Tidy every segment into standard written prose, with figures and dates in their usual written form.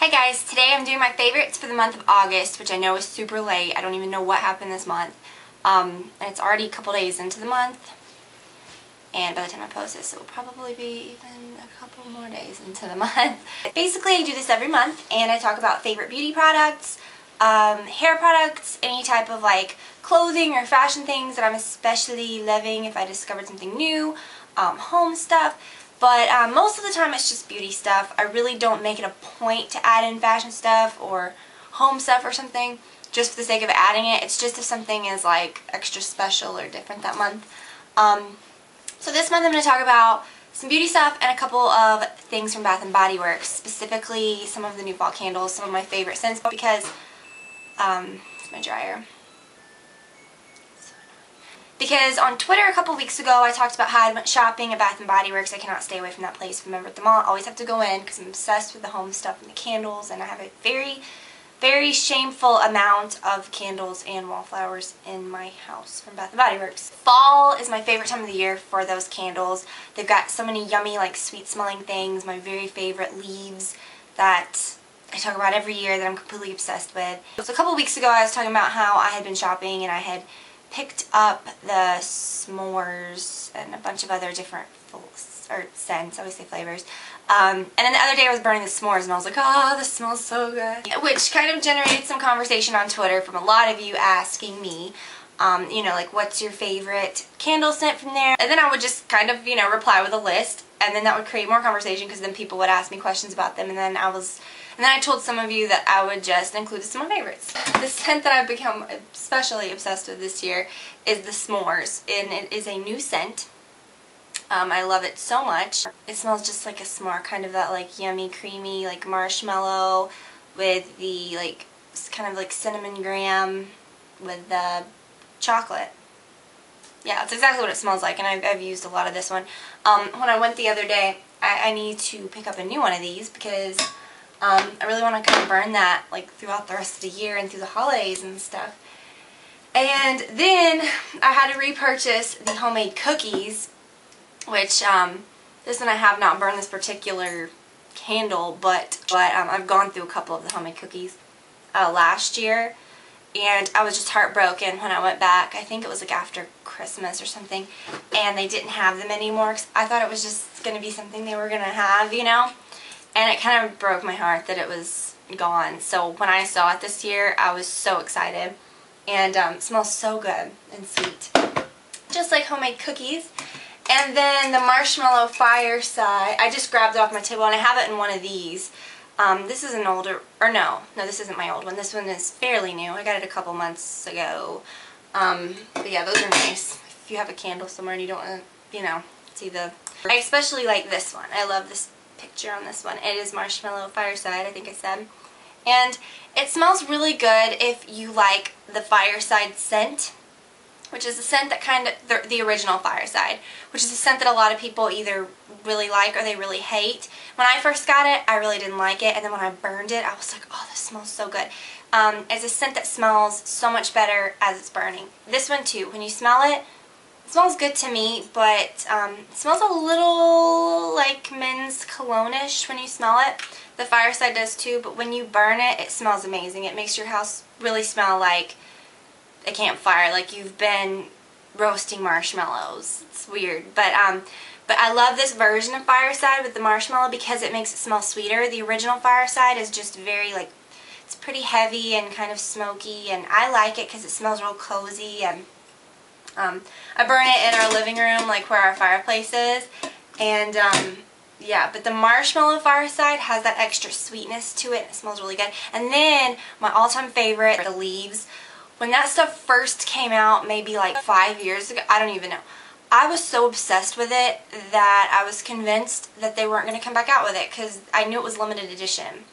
Hi guys, today I'm doing my favorites for the month of August, which I know is super late. I don't even know what happened this month. And it's already a couple days into the month. And by the time I post this, it will probably be even a couple more days into the month. Basically, I do this every month, and I talk about favorite beauty products, hair products, any type of like clothing or fashion things that I'm especially loving if I discovered something new, home stuff. But most of the time it's just beauty stuff. I really don't make it a point to add in fashion stuff or home stuff or something just for the sake of adding it. It's just if something is like extra special or different that month. So this month I'm going to talk about some beauty stuff and a couple of things from Bath & Body Works, specifically some of the new fall candles, some of my favorite scents, because it's my dryer. Because on Twitter a couple weeks ago I talked about how I went shopping at Bath & Body Works. I cannot stay away from that place. Remember at the mall, I always have to go in because I'm obsessed with the home stuff and the candles, and I have a very, very shameful amount of candles and wallflowers in my house from Bath & Body Works. Fall is my favorite time of the year for those candles. They've got so many yummy, like sweet smelling things. My very favorite leaves that I talk about every year that I'm completely obsessed with. So a couple weeks ago I was talking about how I had been shopping and I had picked up the s'mores and a bunch of other different scents, I always say flavors. And then the other day I was burning the s'mores and I was like, oh, this smells so good. Which kind of generated some conversation on Twitter from a lot of you asking me, you know, like what's your favorite candle scent from there? And then I would just kind of, you know, reply with a list, and then that would create more conversation because then people would ask me questions about them, and then I told some of you that I would just include some of my favorites. The scent that I've become especially obsessed with this year is the s'mores, and it is a new scent. I love it so much. It smells just like a s'more, kind of that like yummy, creamy, like marshmallow with the like kind of like cinnamon graham with the chocolate. Yeah, that's exactly what it smells like, and I've used a lot of this one. When I went the other day, I need to pick up a new one of these because I really want to kind of burn that like throughout the rest of the year and through the holidays and stuff. And then I had to repurchase the homemade cookies, which this one I have not burned this particular candle, but I've gone through a couple of the homemade cookies last year, and I was just heartbroken when I went back. I think it was like after Christmas or something, and they didn't have them anymore 'cause I thought it was just going to be something they were going to have, you know? And it kind of broke my heart that it was gone. So when I saw it this year, I was so excited. And it smells so good and sweet. Just like homemade cookies. And then the marshmallow fireside, I just grabbed it off my table, and I have it in one of these. This is an older, or no, this isn't my old one. This one is fairly new. I got it a couple months ago. But yeah, those are nice. If you have a candle somewhere and you don't want to, you know, see the... I especially like this one. I love this picture on this one. It is marshmallow fireside, I think I said. And it smells really good if you like the fireside scent, which is a scent that kind of, the original fireside, which is a scent that a lot of people either really like or they really hate. When I first got it, I really didn't like it, and then when I burned it, I was like, oh, this smells so good. It's a scent that smells so much better as it's burning. This one too, when you smell it, it smells good to me, but it smells a little like men's cologne-ish when you smell it. The fireside does too, but when you burn it, it smells amazing. It makes your house really smell like a campfire, like you've been roasting marshmallows. It's weird, but I love this version of fireside with the marshmallow because it makes it smell sweeter. The original fireside is just very like, it's pretty heavy and kind of smoky, and I like it because it smells real cozy. And I burn it in our living room, like where our fireplace is, and yeah, but the marshmallow fireside has that extra sweetness to it, and it smells really good. And then my all-time favorite, the leaves. When that stuff first came out, maybe like 5 years ago, I don't even know, I was so obsessed with it that I was convinced that they weren't going to come back out with it because I knew it was limited edition.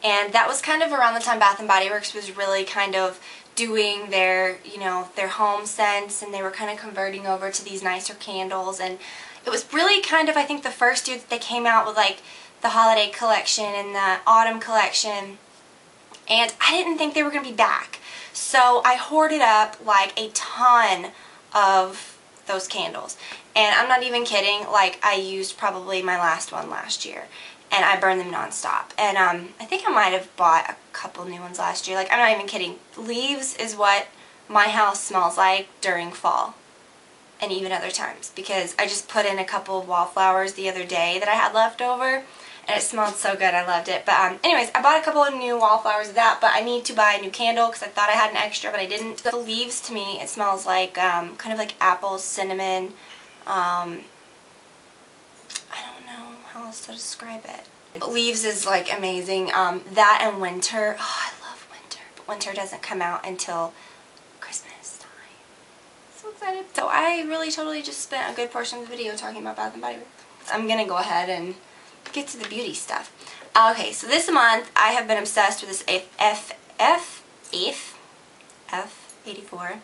And that was kind of around the time Bath & Body Works was really kind of doing their, you know, their home scents, and they were kind of converting over to these nicer candles. And it was really kind of, I think, the first year that they came out with like the holiday collection and the autumn collection, and I didn't think they were going to be back. So I hoarded up like a ton of those candles, and I'm not even kidding, like I used probably my last one last year. and I burn them nonstop. And I think I might have bought a couple new ones last year. Like, I'm not even kidding. Leaves is what my house smells like during fall and even other times, because I just put in a couple of wallflowers the other day that I had left over, and it smelled so good. I loved it. But anyways, I bought a couple of new wallflowers of that, but I need to buy a new candle because I thought I had an extra, but I didn't. The Leaves, to me, it smells like kind of like apple, cinnamon. I don't know how else to describe it. Leaves is like amazing. That and winter. Oh, I love winter, but winter doesn't come out until Christmas time. So excited. So I really totally just spent a good portion of the video talking about Bath & Body Works. I'm gonna go ahead and get to the beauty stuff. Okay, so this month I have been obsessed with this F84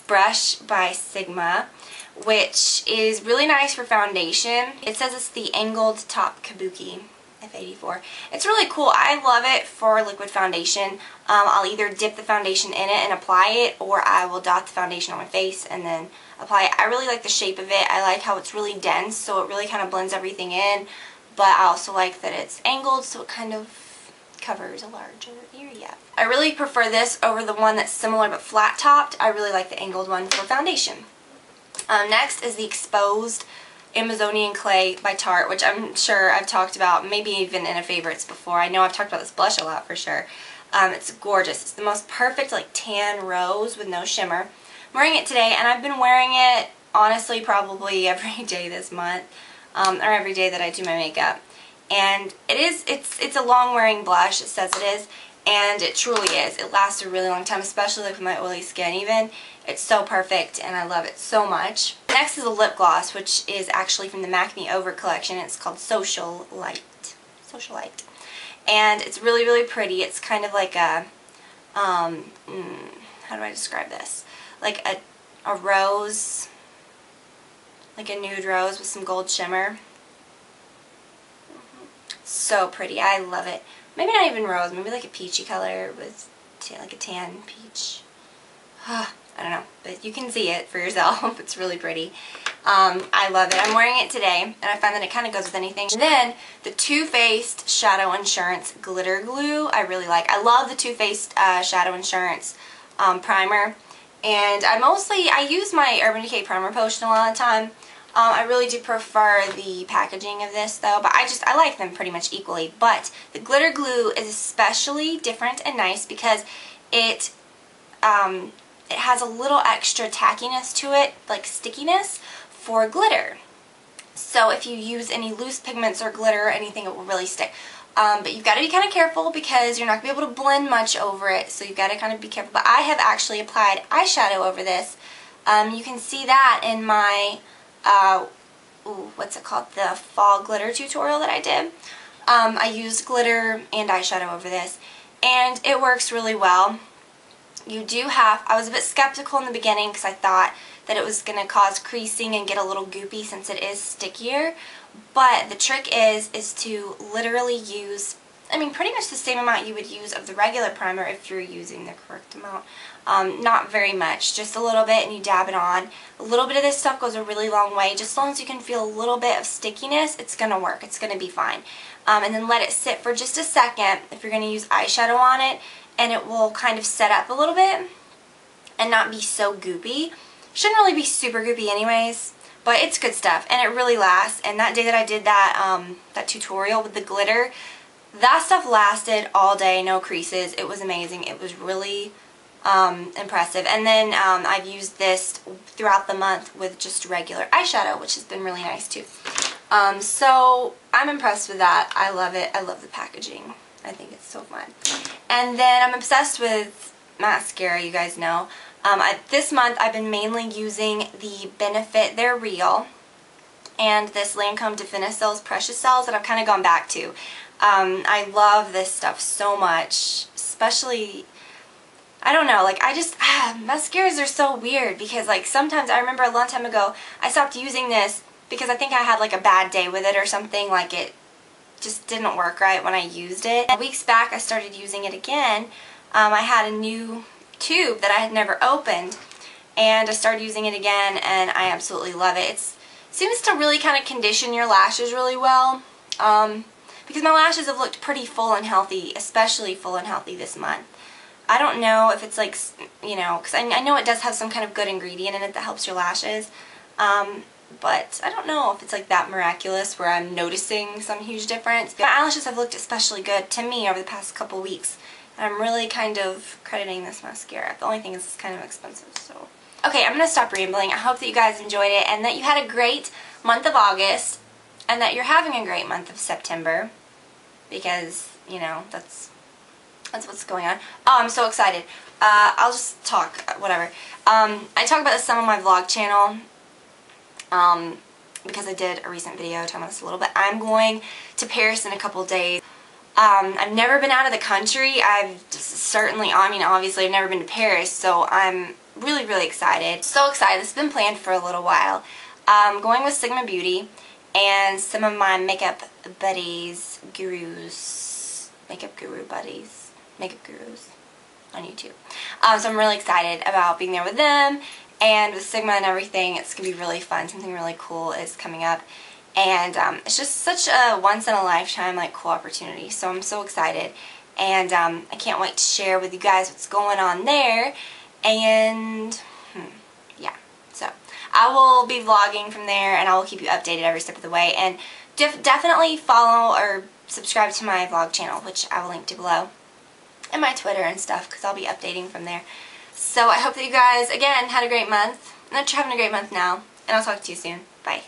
brush by Sigma, which is really nice for foundation. It says it's the angled top kabuki. F84. It's really cool. I love it for liquid foundation. I'll either dip the foundation in it and apply it, or I will dot the foundation on my face and then apply it. I really like the shape of it. I like how it's really dense, so it really kind of blends everything in, but I also like that it's angled, so it kind of covers a larger area. I really prefer this over the one that's similar but flat topped. I really like the angled one for foundation. Next is the Exposed Amazonian Clay by Tarte, which I'm sure I've talked about, maybe even in a favorites before. I know I've talked about this blush a lot for sure. It's gorgeous. It's the most perfect like tan rose with no shimmer. I'm wearing it today, and I've been wearing it honestly probably every day this month, or every day that I do my makeup. And it's a long wearing blush. It says it is, and it truly is. It lasts a really long time, especially like with my oily skin even. It's so perfect, and I love it so much. Next is a lip gloss, which is actually from the Mac Me Over collection. It's called Socialite. And it's really, really pretty. It's kind of like a, how do I describe this? Like a rose, like a nude rose with some gold shimmer. So pretty. I love it. Maybe not even rose, maybe like a peachy color with like a tan peach. I don't know, but you can see it for yourself. It's really pretty. I love it. I'm wearing it today, and I find that it kind of goes with anything. And then the Too Faced Shadow Insurance Glitter Glue I really like. I love the Too Faced Shadow Insurance primer, and I use my Urban Decay Primer Potion a lot of the time. I really do prefer the packaging of this though, but I like them pretty much equally. But the glitter glue is especially different and nice because it has a little extra tackiness to it, like stickiness, for glitter. So if you use any loose pigments or glitter or anything, it will really stick. But you've got to be kind of careful because you're not going to be able to blend much over it, so you've got to kind of be careful. But I have actually applied eyeshadow over this. You can see that in my, what's it called, the fall glitter tutorial that I did. I used glitter and eyeshadow over this, and it works really well. I was a bit skeptical in the beginning because I thought that it was going to cause creasing and get a little goopy since it is stickier. But the trick is to literally use, pretty much the same amount you would use of the regular primer if you're using the correct amount. Not very much, just a little bit, and you dab it on. A little bit of this stuff goes a really long way. Just as long as you can feel a little bit of stickiness, it's going to work. It's going to be fine. And then let it sit for just a second if you're going to use eyeshadow on it, and it will kind of set up a little bit and not be so goopy. Shouldn't really be super goopy anyways, but it's good stuff, and it really lasts. And that day that I did that that tutorial with the glitter, that stuff lasted all day, no creases. It was amazing. It was really impressive. And then I've used this throughout the month with just regular eyeshadow, which has been really nice too. So I'm impressed with that. I love it. I love the packaging. I think it's so fun. And then I'm obsessed with mascara, you guys know. This month I've been mainly using the Benefit They're Real and this Lancome Definicils Precious Cells that I've kind of gone back to. I love this stuff so much, especially, I don't know, like mascaras are so weird because like sometimes I remember a long time ago I stopped using this because I think I had like a bad day with it or something, like it just didn't work right when I used it. Weeks back I started using it again. I had a new tube that I had never opened, and I started using it again, and I absolutely love it. It seems to really kind of condition your lashes really well. because my lashes have looked pretty full and healthy, especially full and healthy this month. I don't know if it's like, you know, because I know it does have some kind of good ingredient in it that helps your lashes, but I don't know if it's like that miraculous where I'm noticing some huge difference. My eyelashes have looked especially good to me over the past couple weeks, and I'm really kind of crediting this mascara. The only thing is it's kind of expensive, so. Okay, I'm going to stop rambling. I hope that you guys enjoyed it and that you had a great month of August and that you're having a great month of September, because, you know, that's what's going on. Oh, I'm so excited. I'll just talk, whatever. I talk about this some on my vlog channel, because I did a recent video talking about this a little bit. I'm going to Paris in a couple days. I've never been out of the country. Obviously I've never been to Paris, so I'm really, really excited. So excited. This has been planned for a little while. I'm going with Sigma Beauty and some of my makeup buddies, makeup gurus on YouTube. So I'm really excited about being there with them and with Sigma and everything. It's going to be really fun. Something really cool is coming up. And it's just such a once-in-a-lifetime, like, cool opportunity. So I'm so excited. And I can't wait to share with you guys what's going on there. And, yeah. So I will be vlogging from there, and I will keep you updated every step of the way. And definitely follow or subscribe to my vlog channel, which I will link to below. And my Twitter and stuff, because I'll be updating from there. So I hope that you guys, again, had a great month. And that you're having a great month now. And I'll talk to you soon. Bye.